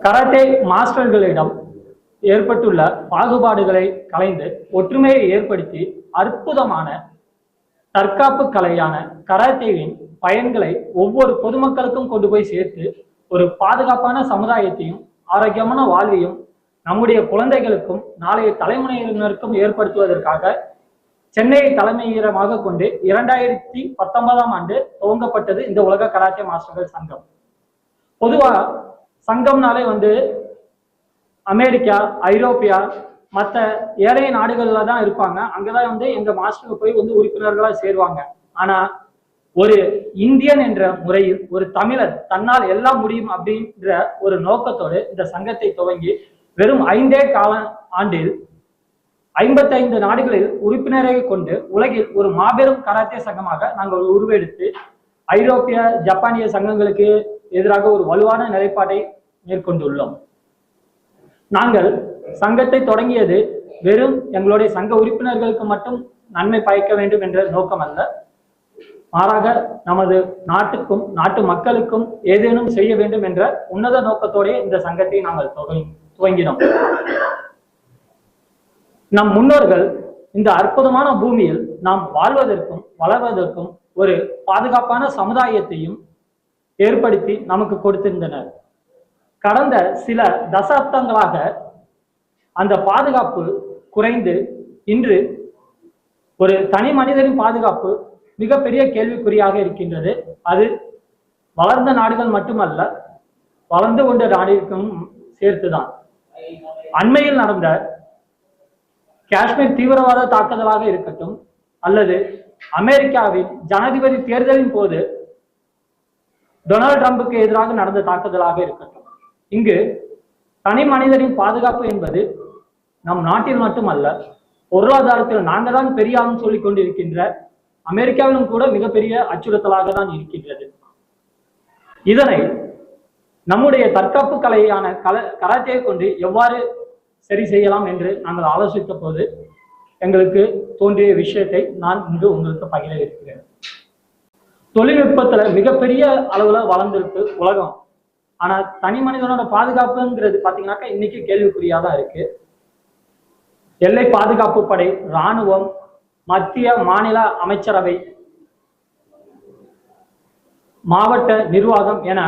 Karate மாஸ்டர்களிடம் ஏற்பட்டுள்ள பாகுபாடுகளை களைந்து ஒற்றுமையை ஏற்படுத்தி அற்புதமான தற்காப்பு கலையான கராத்தேவின் பயன்களை ஒவ்வொரு பொதுமக்களுக்கும் கொண்டு போய் சேர்த்து ஒரு பாதுகாப்பான சமுதாயத்தையும் ஆரோக்கியமான வாழ்வையும் நம்முடைய குழந்தைகளுக்கும் நாளைய தலைமுறையினருக்கும் ஏற்படுத்துவதற்காக சென்னையை தலைமையிடமாக கொண்டு 2019ஆம் ஆண்டு துவங்கப்பட்டது இந்த உலக கராத்தே மாஸ்டர்கள் சங்கம். பொதுவா சங்கம்னாலே அமெரிக்கா, ஐரோப்பியா, மற்ற ஏழைய நாடுகள்ல தான் இருப்பாங்க. அங்கதான் எங்க மாஸ்டருக்கு போய் உறுப்பினர்களா சேருவாங்க. ஆனா ஒரு இந்தியன் என்ற முறையில் ஒரு தமிழர் தன்னால் எல்லாம் முடியும் அப்படின்ற ஒரு நோக்கத்தோடு இந்த சங்கத்தை துவங்கி வெறும் 5 ஆண்டில் 55 நாடுகளில் உறுப்பினரை கொண்டு உலகில் ஒரு மாபெரும் கராத்தே சங்கமாக நாங்கள் உருவெடுத்து ஐரோப்பிய, ஜப்பானிய சங்கங்களுக்கு எதிராக ஒரு வலுவான நிலைப்பாட்டை மேற்கொண்டுள்ளோம். நாங்கள் சங்கத்தை தொடங்கியது வெறும் எங்களுடைய சங்க உறுப்பினர்களுக்கு மட்டும் நன்மை பயக்க வேண்டும் என்ற நோக்கம் அல்ல, மாறாக நமது நாட்டுக்கும் நாட்டு மக்களுக்கும் ஏதேனும் செய்ய வேண்டும் என்ற உன்னத நோக்கத்தோടെ இந்த சங்கத்தை நாங்கள் துவங்கினோம். நம் முன்னோர்கள் இந்த அற்புதமான பூமியில் நாம் வாழ்வதற்கும் வளர்வதற்கும் ஒரு பாதுகாப்பான சமுதாயத்தையும் ஏற்படுத்தி நமக்கு கொடுத்திருந்தனர். கடந்த சில தசாப்தங்களாக அந்த பாதுகாப்பு குறைந்து இன்று ஒரு தனி மனிதனின் பாதுகாப்பு மிகப்பெரிய கேள்விக்குறியாக இருக்கின்றது. அது வளர்ந்த நாடுகள் மட்டுமல்ல, வளர்ந்து கொண்ட நாடுகளுக்கும் சேர்த்துதான். அண்மையில் நடந்த காஷ்மீர் தீவிரவாத தாக்குதலாக இருக்கட்டும், அல்லது அமெரிக்காவின் ஜனாதிபதி தேர்தலின் போது டொனால்டு டிரம்புக்கு எதிராக நடந்த தாக்குதலாக இருக்கட்டும், இங்கு தனி மனிதரின் பாதுகாப்பு என்பது நம் நாட்டில் மட்டுமல்ல, பொருளாதாரத்தில் நாங்கள் தான் பெரிய ஆளுன்னு சொல்லிக் கொண்டிருக்கின்ற அமெரிக்காவிலும் கூட மிகப்பெரிய அச்சுறுத்தலாக தான் இருக்கின்றது. இதனை நம்முடைய தற்காப்பு கலையான கராத்தேயை கொண்டு எவ்வாறு சரி செய்யலாம் என்று நாங்கள் ஆலோசித்த போது எங்களுக்கு தோன்றிய விஷயத்தை நான் இங்கு உங்களுக்கு பகிர இருக்கிறேன். தொழில்நுட்பத்துல மிகப்பெரிய அளவுல வளர்ந்திருக்கு உலகம். ஆனா தனி மனிதனோட பாதுகாப்புங்கிறது பாத்தீங்கன்னாக்கா இன்னைக்கு கேள்விக்குறியாதான் இருக்கு. எல்லை பாதுகாப்பு படை, இராணுவம், மத்திய மாநில அமைச்சரவை, மாவட்ட நிர்வாகம் என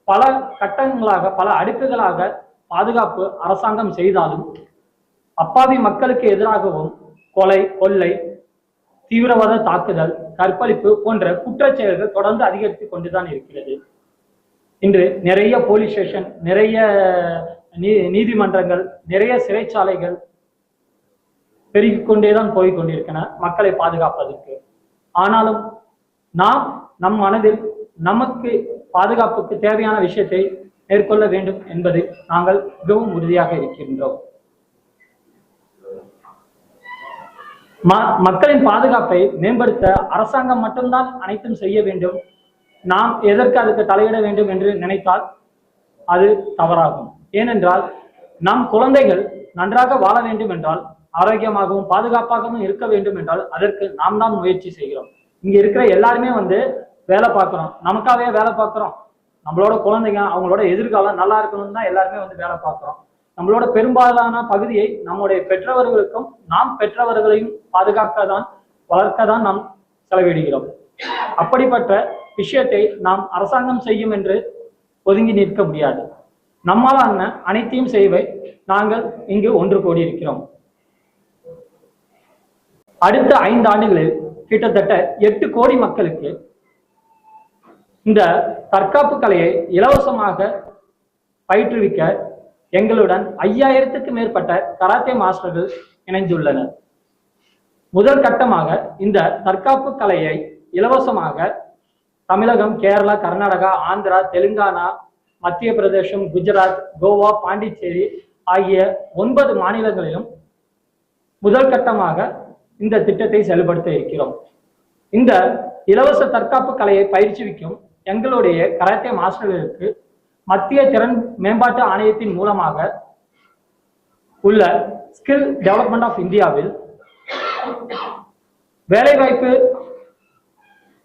பல கட்டங்களாக பல அடுக்குகளாக பாதுகாப்பு அரசாங்கம் செய்தாலும் அப்பாவி மக்களுக்கு எதிராகவும் கொலை, கொள்ளை, தீவிரவாத தாக்குதல், கற்பழிப்பு போன்ற குற்றச்செயல்கள் தொடர்ந்து அதிகரித்து கொண்டுதான் இருக்கிறது. இன்று நிறைய போலீஸ் ஸ்டேஷன், நிறைய நீதிமன்றங்கள், நிறைய சிறைச்சாலைகள் பெருகிக்கொண்டேதான் போய் கொண்டிருக்கின்றன மக்களை பாதுகாப்பதற்கு. ஆனாலும் நாம் நம் மனதில் நமக்கு பாதுகாப்புக்கு தேவையான விஷயத்தை மேற்கொள்ள வேண்டும் என்பதை நாங்கள் மிகவும் உறுதியாக இருக்கின்றோம். மக்களின் பாதுகாப்பை மேம்படுத்த அரசாங்கம் மட்டும்தான் அனைத்தும் செய்ய வேண்டும், நாம் எதற்கு அதுக்கு தலையிட வேண்டும் என்று நினைத்தால் அது தவறாகும். ஏனென்றால் நம் குழந்தைகள் நன்றாக வாழ வேண்டும் என்றால், ஆரோக்கியமாகவும் பாதுகாப்பாகவும் இருக்க வேண்டும் என்றால் அதற்கு நாம் தான் முயற்சி செய்கிறோம். இங்க இருக்கிற எல்லாருமே வேலை பார்க்கிறோம், நமக்காகவே வேலை பார்க்கிறோம். நம்மளோட குழந்தைங்க அவங்களோட எதிர்காலம் நல்லா இருக்கணும்னு தான் எல்லாருமே வேலை பார்க்கிறோம். நம்மளோட பெரும்பாலான பகுதியை நம்முடைய பெற்றவர்களுக்கும் நாம் பெற்றவர்களையும் வளர்க்க தான் நாம் செலவிடுகிறோம். அப்படிப்பட்ட விஷயத்தை நாம் அரசாங்கம் செய்யும் என்று ஒதுங்கி நிற்க முடியாது. நம்மாலான அனைத்தையும் செய்வை நாங்கள் இங்கு ஒன்று கூடி இருக்கிறோம். அடுத்த 5 ஆண்டுகளில் கிட்டத்தட்ட 8 கோடி மக்களுக்கு இந்த தற்காப்பு கலையை இலவசமாக பயிற்றுவிக்க எங்களுடன் 5000த்துக்கு மேற்பட்ட கராத்தே மாஸ்டர்கள் இணைந்துள்ளனர். முதல் கட்டமாக இந்த தற்காப்பு கலையை இலவசமாக தமிழகம், கேரளா, கர்நாடகா, ஆந்திரா, தெலுங்கானா, மத்திய பிரதேசம், குஜராத், கோவா, பாண்டிச்சேரி ஆகிய 9 மாநிலங்களிலும் முதல் கட்டமாக இந்த திட்டத்தை செயல்படுத்த இருக்கிறோம். இந்த இலவச தற்காப்பு கலையை பயிற்சிவிக்கும் எங்களுடைய கராத்தே மாஸ்டர்களுக்கு மத்திய திறன் மேம்பாட்டு ஆணையத்தின் மூலமாக உள்ள ஸ்கில் டெவலப்மெண்ட் ஆஃப் இந்தியாவில் வேலைவாய்ப்பு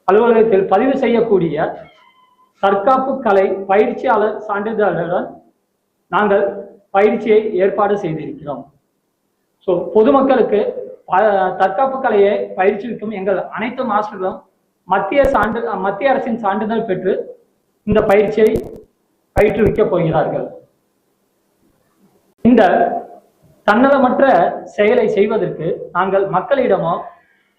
அலுவலகத்தில் பதிவு செய்யக்கூடிய தற்காப்பு கலை பயிற்சியாளர் சான்றிதழுடன் நாங்கள் பயிற்சியை ஏற்பாடு செய்திருக்கிறோம். ஸோ பொதுமக்களுக்கு தற்காப்பு கலையை பயிற்சிக்கும் எங்கள் அனைத்து மாஸ்டர்களும் மத்திய அரசின் சான்றிதழ் பெற்று இந்த பயிற்சியை பயிற்றுவிக்க போகிறார்கள். இந்த தன்னலமற்ற செயலை செய்வதற்கு நாங்கள் மக்களிடமோ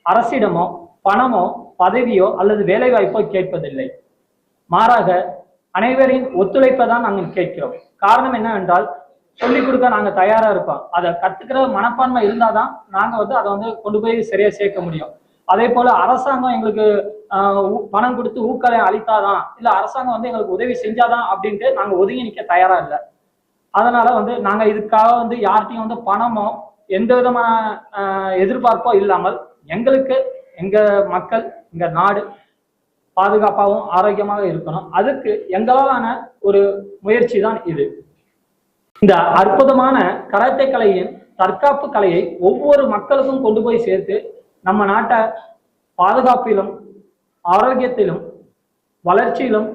அரசிடமோ பணமோ பதவியோ அல்லது வேலை வாய்ப்போ கேட்பதில்லை. மாறாக அனைவரின் ஒத்துழைப்பை தான் நாங்கள் கேட்கிறோம். காரணம் என்னவென்றால், சொல்லிக் கொடுக்க நாங்க தயாரா இருப்போம். அதை கத்துக்கிற மனப்பான்மை இருந்தாதான் நாங்க அதை கொண்டு போய் சரியா சேர்க்க முடியும். அதே போல அரசாங்கம் எங்களுக்கு பணம் கொடுத்து ஊக்கலை அளித்தாதான், இல்ல அரசாங்கம் எங்களுக்கு உதவி செஞ்சாதான் அப்படின்ட்டு நாங்க ஒதுங்கி நிற்க தயாரா இல்லை. அதனால நாங்க இதுக்காக யார்கிட்டையும் பணமோ எந்த விதமான எதிர்பார்ப்போ இல்லாமல் எங்களுக்கு எங்க மக்கள் எங்க நாடு பாதுகாப்பாகவும் ஆரோக்கியமாக இருக்கணும். அதுக்கு எங்களாலான ஒரு முயற்சி தான் இது. இந்த அற்புதமான கராத்தே கலையின் தற்காப்பு கலையை ஒவ்வொரு மக்களுக்கும் கொண்டு போய் சேர்த்து நம்ம நாட்டை பாதுகாப்பிலும் ஆரோக்கியத்திலும் வளர்ச்சியிலும்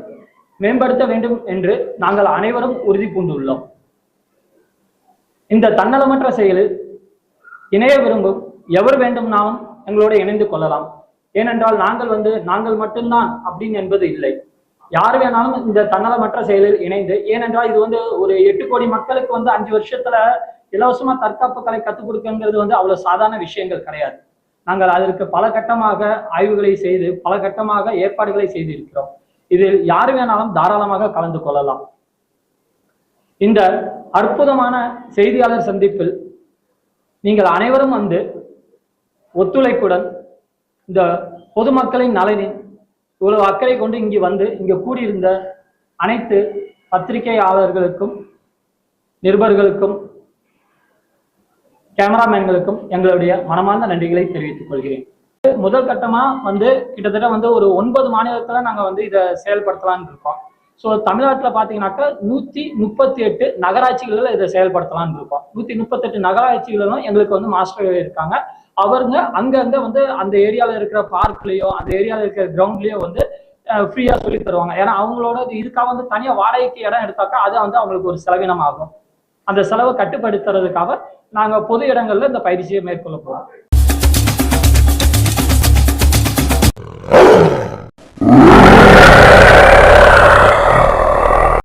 மேம்படுத்த வேண்டும் என்று நாங்கள் அனைவரும் உறுதி பூண்டுள்ளோம். இந்த தன்னலமற்ற செயலில் இணைய விரும்பும் எவர் வேண்டும்னாலும் எங்களோட இணைந்து கொள்ளலாம். ஏனென்றால் நாங்கள் மட்டும்தான் அப்படின்னு என்பது இல்லை. யார் வேணாலும் இந்த தன்னலமற்ற செயலில் இணைந்து, ஏனென்றால் இது ஒரு 8 கோடி மக்களுக்கு 5 வருஷத்துல இலவசமா தற்காப்பு கலை கற்றுக் கொடுக்குங்கிறது அவ்வளவு சாதாரண விஷயங்கள் கிடையாது. நாங்கள் அதற்கு பல கட்டமாக ஆய்வுகளை செய்து பல கட்டமாக ஏற்பாடுகளை செய்து இருக்கிறோம். இதில் யார் வேணாலும் தாராளமாக கலந்து கொள்ளலாம். இந்த அற்புதமான செய்தியாளர் சந்திப்பில் நீங்கள் அனைவரும் ஒத்துழைப்புடன் இந்த பொதுமக்களின் நலனின் இவ்வளவு அக்கறை கொண்டு இங்கு கூடியிருந்த அனைத்து பத்திரிகையாளர்களுக்கும் நிருபர்களுக்கும் கேமராமேன்களுக்கும் எங்களுடைய மனமார்ந்த நன்றிகளை தெரிவித்துக் கொள்கிறேன். முதல் கட்டமா கிட்டத்தட்ட ஒரு 9 மாநிலத்துல நாங்க இதை செயல்படுத்தலாம்னு இருக்கோம். ஸோ தமிழ்நாட்டுல பாத்தீங்கன்னாக்கா 138 நகராட்சிகளில் இதை செயல்படுத்தலாம்னு இருக்கோம். 138 நகராட்சிகளிலும் எங்களுக்கு மாஸ்டர்கள் இருக்காங்க. அவருங்க அங்கங்க அந்த ஏரியால இருக்கிற பார்க்லயோ அந்த ஏரியால இருக்கிற கிரவுண்ட்லயோ ஃப்ரீயா சொல்லி தருவாங்க. ஏன்னா அவங்களோட இதுக்காக தனியா வாடகைக்கு இடம் எடுத்தாக்கா அது அவங்களுக்கு ஒரு செலவினம் ஆகும். அந்த செலவை கட்டுப்படுத்துறதுக்காக நாங்க பொது இடங்கள்ல இந்த பயிற்சியை மேற்கொள்ள போறோம்.